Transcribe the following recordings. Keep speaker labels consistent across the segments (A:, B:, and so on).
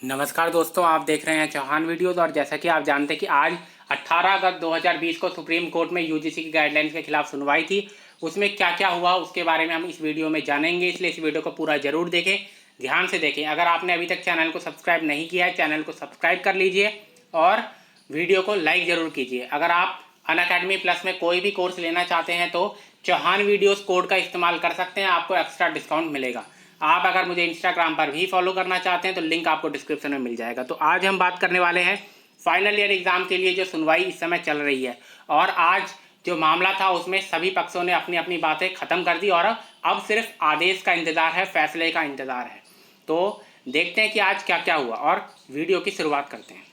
A: नमस्कार दोस्तों, आप देख रहे हैं चौहान वीडियोज़। और जैसा कि आप जानते हैं कि आज 18 अगस्त 2020 को सुप्रीम कोर्ट में यूजीसी की गाइडलाइंस के खिलाफ सुनवाई थी। उसमें क्या क्या हुआ उसके बारे में हम इस वीडियो में जानेंगे, इसलिए इस वीडियो को पूरा ज़रूर देखें, ध्यान से देखें। अगर आपने अभी तक चैनल को सब्सक्राइब नहीं किया है, चैनल को सब्सक्राइब कर लीजिए और वीडियो को लाइक ज़रूर कीजिए। अगर आप अनअकैडमी प्लस में कोई भी कोर्स लेना चाहते हैं तो चौहान वीडियोज़ कोड का इस्तेमाल कर सकते हैं, आपको एक्स्ट्रा डिस्काउंट मिलेगा। आप अगर मुझे इंस्टाग्राम पर भी फॉलो करना चाहते हैं तो लिंक आपको डिस्क्रिप्शन में मिल जाएगा। तो आज हम बात करने वाले हैं फाइनल ईयर एग्ज़ाम के लिए जो सुनवाई इस समय चल रही है। और आज जो मामला था उसमें सभी पक्षों ने अपनी अपनी बातें ख़त्म कर दी और अब सिर्फ आदेश का इंतज़ार है, फैसले का इंतज़ार है। तो देखते हैं कि आज क्या क्या हुआ और वीडियो की शुरुआत करते हैं।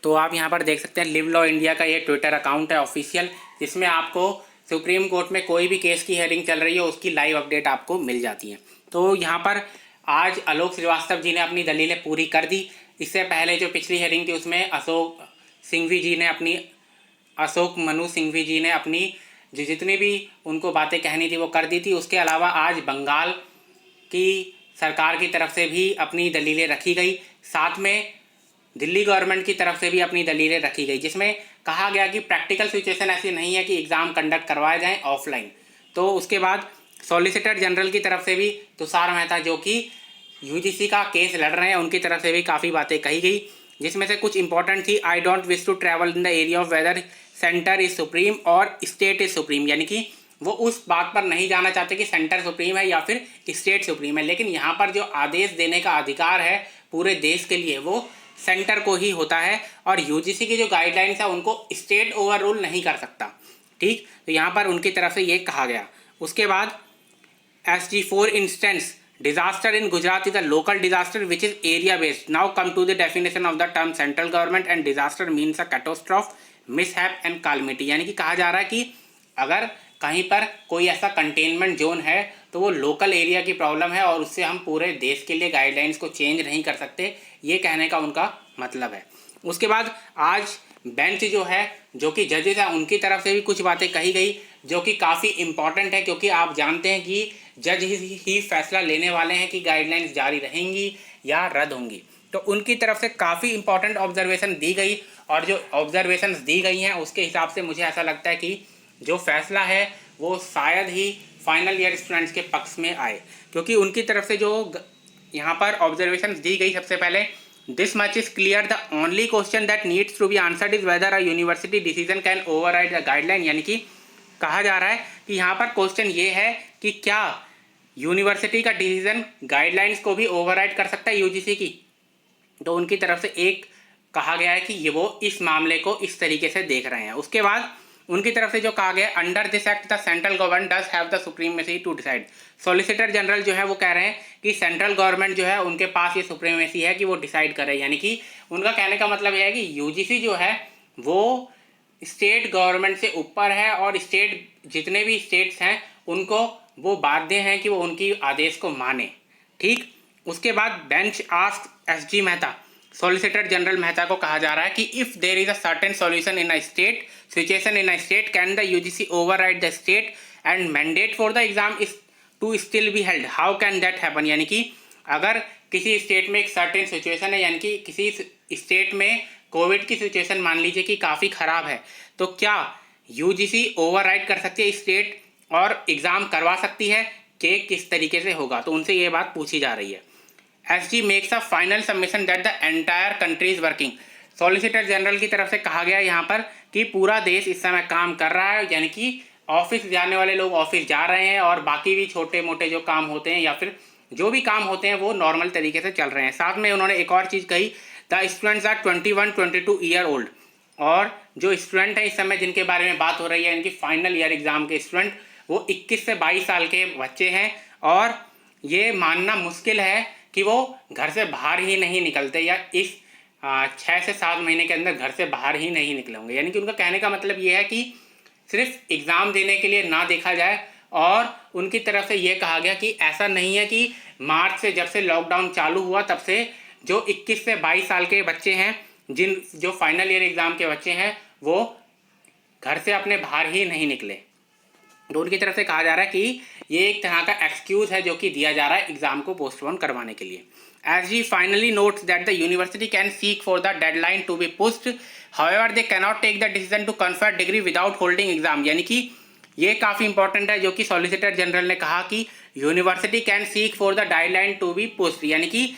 A: तो आप यहाँ पर देख सकते हैं लिव लॉ इंडिया का ये ट्विटर अकाउंट है ऑफिशियल, जिसमें आपको सुप्रीम कोर्ट में कोई भी केस की हेयरिंग चल रही है उसकी लाइव अपडेट आपको मिल जाती है। तो यहाँ पर आज आलोक श्रीवास्तव जी ने अपनी दलीलें पूरी कर दी। इससे पहले जो पिछली हेयरिंग थी उसमें अशोक मनु सिंघवी जी ने अपनी जो जितनी भी उनको बातें कहनी थी वो कर दी थी। उसके अलावा आज बंगाल की सरकार की तरफ से भी अपनी दलीलें रखी गई, साथ में दिल्ली गवर्नमेंट की तरफ से भी अपनी दलीलें रखी गई, जिसमें कहा गया कि प्रैक्टिकल सिचुएशन ऐसी नहीं है कि एग्ज़ाम कंडक्ट करवाए जाएं ऑफलाइन। तो उसके बाद सॉलिसिटर जनरल की तरफ से भी तुषार मेहता जो कि यूजीसी का केस लड़ रहे हैं उनकी तरफ से भी काफ़ी बातें कही गई, जिसमें से कुछ इंपॉर्टेंट थी। I don't wish to travel in the area of whether centre is supreme और स्टेट इज सुप्रीम, यानी कि वो उस बात पर नहीं जाना चाहते कि सेंटर सुप्रीम है या फिर स्टेट सुप्रीम है, लेकिन यहाँ पर जो आदेश देने का अधिकार है पूरे देश के लिए वो सेंटर को ही होता है और यूजीसी की जो गाइडलाइंस है उनको स्टेट ओवर रूल नहीं कर सकता। ठीक, तो यहाँ पर उनकी तरफ से ये कहा गया। उसके बाद SG4 instance disaster in Gujarat is a local disaster which is area based. Now come to the definition of the term central government and disaster means a catastrophe mishap and calamity, यानी कि कहा जा रहा है कि अगर कहीं पर कोई ऐसा कंटेनमेंट जोन है तो वो लोकल एरिया की प्रॉब्लम है और उससे हम पूरे देश के लिए गाइडलाइंस को चेंज नहीं कर सकते, ये कहने का उनका मतलब है। उसके बाद आज बेंच जो है, जो कि जजेस हैं, उनकी तरफ से भी कुछ बातें कही गई जो कि काफ़ी इंपॉर्टेंट है, क्योंकि आप जानते हैं कि जज ही फैसला लेने वाले हैं कि गाइडलाइंस जारी रहेंगी या रद्द होंगी। तो उनकी तरफ से काफ़ी इंपॉर्टेंट ऑब्जर्वेशन दी गई और जो ऑब्जर्वेशंस दी गई हैं उसके हिसाब से मुझे ऐसा लगता है कि जो फैसला है वो शायद ही फाइनल ईयर स्टूडेंट्स के पक्ष में आए, क्योंकि उनकी तरफ से जो यहाँ पर ऑब्जर्वेशन दी गई, सबसे पहले this much is clear the only question that needs to be answered is whether a university decision can override the guideline, यानी कि कहा जा रहा है कि यहाँ पर क्वेश्चन ये है कि क्या यूनिवर्सिटी का डिसीजन गाइडलाइंस को भी ओवरराइड कर सकता है यूजीसी की। तो उनकी तरफ से एक कहा गया है कि ये वो इस मामले को इस तरीके से देख रहे हैं। उसके बाद उनकी तरफ से जो कहा गया, under this act the central government does have the supremacy to decide. Solicitor general जो है वो कह रहे हैं कि सेंट्रल गवर्नमेंट जो है उनके पास ये सुप्रीमेसी है कि वो डिसाइड करे, यानी कि उनका कहने का मतलब यह है कि यूजीसी जो है वो स्टेट गवर्नमेंट से ऊपर है और स्टेट जितने भी स्टेट्स हैं उनको वो बाध्य हैं कि वो उनकी आदेश को माने। ठीक, उसके बाद bench ask SG Mehta, solicitor general Mehta को कहा जा रहा है कि if there is a certain solution in a state situation in a state can the UGC override the state and mandate for the exam is to still be held, how can that happen, यानी कि अगर किसी state में एक certain situation है, यानी कि किसी स्टेट में कोविड की सिचुएशन मान लीजिए कि काफ़ी ख़राब है, तो क्या यूजीसी ओवरराइड कर सकती है स्टेट और एग्ज़ाम करवा सकती है कि किस तरीके से होगा। तो उनसे ये बात पूछी जा रही है। SG makes a final submission that the entire country is working. Solicitor general की तरफ से कहा गया यहाँ पर कि पूरा देश इस समय काम कर रहा है, यानी कि ऑफिस जाने वाले लोग ऑफिस जा रहे हैं और बाकी भी छोटे मोटे जो काम होते हैं या फिर जो भी काम होते हैं वो नॉर्मल तरीके से चल रहे हैं। साथ में उन्होंने एक और चीज़ कही, the students are 21-22 year old, और जो स्टूडेंट हैं इस समय जिनके बारे में बात हो रही है, इनकी फाइनल ईयर एग्ज़ाम के स्टूडेंट, वो 21 से 22 साल के बच्चे हैं और ये मानना मुश्किल है कि वो घर से बाहर ही नहीं निकलते या इस 6 से 7 महीने के अंदर घर से बाहर ही नहीं निकले होंगे। यानी कि उनका कहने का मतलब ये है कि सिर्फ एग्ज़ाम देने के लिए ना देखा जाए। और उनकी तरफ से ये कहा गया कि ऐसा नहीं है कि मार्च से जब से लॉकडाउन चालू हुआ तब से जो 21 से 22 साल के बच्चे हैं, जो फाइनल ईयर एग्ज़ाम के बच्चे हैं, वो घर से अपने बाहर ही नहीं निकले। तो उनकी तरफ से कहा जा रहा है कि ये एक तरह का एक्सक्यूज़ है जो कि दिया जा रहा है एग्ज़ाम को पोस्टपोन करवाने के लिए। SG finally notes that the university can seek for the deadline to be pushed. However, they cannot take the decision to confer degree without holding exam. यानी कि ये काफ़ी इंपॉर्टेंट है जो कि सॉलिसिटर जनरल ने कहा कि university can seek for the deadline to be pushed, यानी कि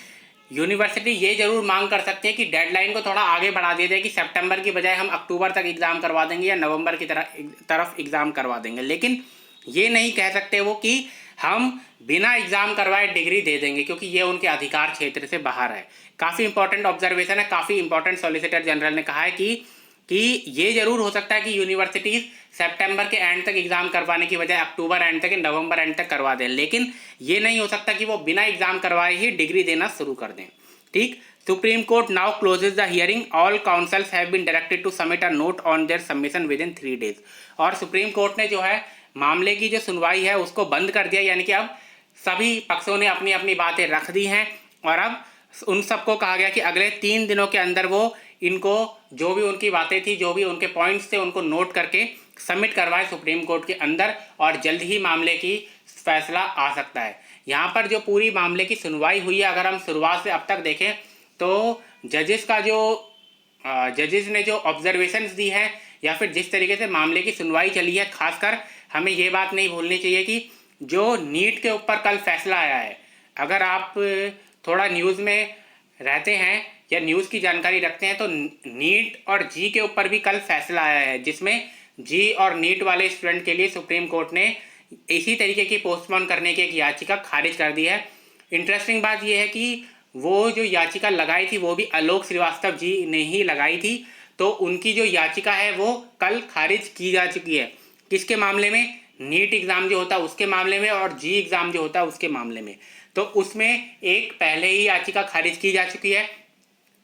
A: यूनिवर्सिटी ये जरूर मांग कर सकती है कि डेडलाइन को थोड़ा आगे बढ़ा दिया जाए कि सितंबर की बजाय हम अक्टूबर तक एग्ज़ाम करवा देंगे या नवंबर की तरफ एग्ज़ाम करवा देंगे, लेकिन ये नहीं कह सकते वो कि हम बिना एग्ज़ाम करवाए डिग्री दे देंगे, क्योंकि ये उनके अधिकार क्षेत्र से बाहर है। काफ़ी इंपॉर्टेंट ऑब्जर्वेशन है, काफ़ी इंपॉर्टेंट सॉलिसिटर जनरल ने कहा है कि ये जरूर हो सकता है कि यूनिवर्सिटीज़ सितंबर के एंड तक एग्ज़ाम करवाने की बजाय अक्टूबर एंड तक, नवंबर एंड तक करवा दें, लेकिन ये नहीं हो सकता कि वो बिना एग्ज़ाम करवाए ही डिग्री देना शुरू कर दें। ठीक, supreme court now closes the hearing, all counsels have been directed to submit a note on their submission within 3 days। और सुप्रीम कोर्ट ने जो है मामले की जो सुनवाई है उसको बंद कर दिया, यानी कि अब सभी पक्षों ने अपनी अपनी बातें रख दी हैं और अब उन सबको कहा गया कि अगले 3 दिनों के अंदर वो इनको जो भी उनकी बातें थी, जो भी उनके पॉइंट्स थे, उनको नोट करके सबमिट करवाए सुप्रीम कोर्ट के अंदर और जल्द ही मामले की फैसला आ सकता है। यहाँ पर जो पूरी मामले की सुनवाई हुई है, अगर हम शुरुआत से अब तक देखें तो जजेस ने जो ऑब्जर्वेशंस दी है या फिर जिस तरीके से मामले की सुनवाई चली है, खासकर हमें ये बात नहीं भूलनी चाहिए कि जो नीट के ऊपर कल फैसला आया है, अगर आप थोड़ा न्यूज़ में रहते हैं या न्यूज़ की जानकारी रखते हैं तो नीट और जी के ऊपर भी कल फैसला आया है, जिसमें जी और नीट वाले स्टूडेंट के लिए सुप्रीम कोर्ट ने इसी तरीके की पोस्टपोन करने की एक याचिका खारिज कर दी है। इंटरेस्टिंग बात यह है कि वो जो याचिका लगाई थी वो भी आलोक श्रीवास्तव जी ने ही लगाई थी, तो उनकी जो याचिका है वो कल खारिज की जा चुकी है। किसके मामले में? नीट एग्ज़ाम जो होता है उसके मामले में और जी एग्ज़ाम जो होता है उसके मामले में। तो उसमें एक पहले ही याचिका खारिज की जा चुकी है।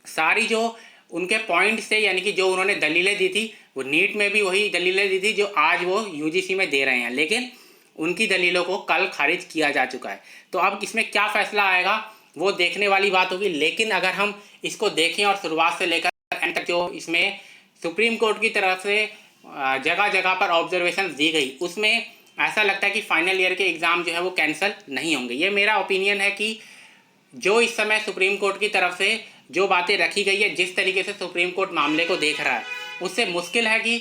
A: सारी जो उनके पॉइंट्स थे, यानी कि जो उन्होंने दलीलें दी थी, वो नीट में भी वही दलीलें दी थी जो आज वो यूजीसी में दे रहे हैं, लेकिन उनकी दलीलों को कल खारिज किया जा चुका है। तो अब इसमें क्या फैसला आएगा वो देखने वाली बात होगी, लेकिन अगर हम इसको देखें और शुरुआत से लेकर एंड तक जो इसमें सुप्रीम कोर्ट की तरफ से जगह जगह पर ऑब्जर्वेशन दी गई, उसमें ऐसा लगता है कि फाइनल ईयर के एग्ज़ाम जो है वो कैंसिल नहीं होंगे। ये मेरा ओपिनियन है कि जो इस समय सुप्रीम कोर्ट की तरफ से जो बातें रखी गई है, जिस तरीके से सुप्रीम कोर्ट मामले को देख रहा है, उससे मुश्किल है कि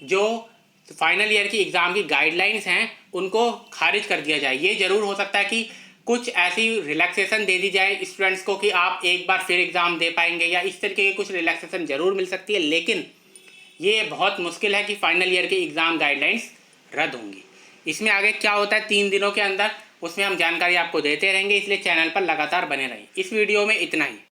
A: जो फाइनल ईयर की एग्ज़ाम की गाइडलाइंस हैं उनको खारिज कर दिया जाए। ये ज़रूर हो सकता है कि कुछ ऐसी रिलैक्सेशन दे दी जाए स्टूडेंट्स को कि आप एक बार फिर एग्ज़ाम दे पाएंगे, या इस तरीके की कुछ रिलैक्सेशन ज़रूर मिल सकती है, लेकिन ये बहुत मुश्किल है कि फाइनल ईयर की एग्ज़ाम गाइडलाइंस रद्द होंगी। इसमें आगे क्या होता है 3 दिनों के अंदर, उसमें हम जानकारी आपको देते रहेंगे, इसलिए चैनल पर लगातार बने रहें। इस वीडियो में इतना ही।